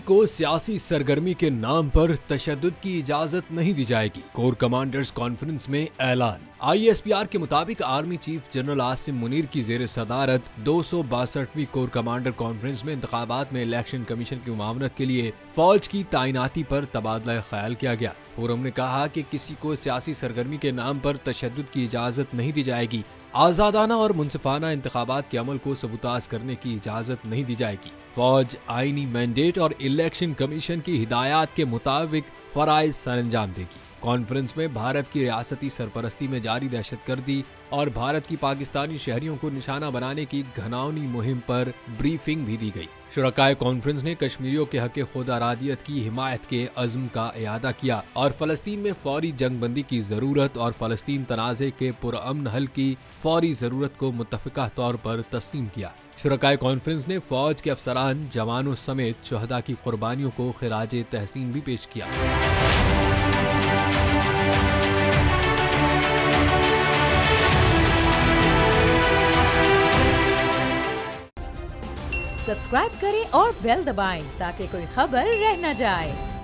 को सियासी सरगर्मी के नाम पर तशद्दुद की इजाजत नहीं दी जाएगी। कोर कमांडर्स कॉन्फ्रेंस में ऐलान। ISPR के मुताबिक army chief general Asim Munir की जेर सदारत 262वीं कोर कमांडर कॉन्फ्रेंस में इंतखाबात में इलेक्शन कमीशन की मुआवनत के लिए फौज की तैनाती पर तबादला ख्याल किया गया। फोरम ने कहा कि किसी को सियासी सरगर्मी के नाम पर तशद्दुद की इजाजत नहीं दी जाएगी। आजादाना और मुनसिफाना इंतखाबात के अमल को सबूताज करने की इजाजत नहीं दी जाएगी। फौज आईनी मैंडेट और इलेक्शन कमीशन की हिदायत के मुताबिक फराइज सरअंजाम देगी। कॉन्फ्रेंस में भारत की रियासती सरपरस्ती में जारी दहशतगर्दी और भारत की पाकिस्तानी शहरियों को निशाना बनाने की घिनौनी मुहिम पर ब्रीफिंग भी दी गई। शुरकाए कॉन्फ्रेंस ने कश्मीरियों के हक खुद आरादियत की हिमायत के अज़्म का इयादा किया और फलस्तीन में फौरी जंगबंदी की जरूरत और फलस्तीन तनाज़े के पुरअमन हल की फौरी जरूरत को मुत्तफ़िका तौर पर तस्लीम किया। शुरकाए कॉन्फ्रेंस ने फौज के अफसरान, जवानों समेत शुहदा की कुर्बानियों को खिराज तहसीन भी पेश किया। सब्सक्राइब करें और बेल दबाएं ताकि कोई खबर रह न जाए।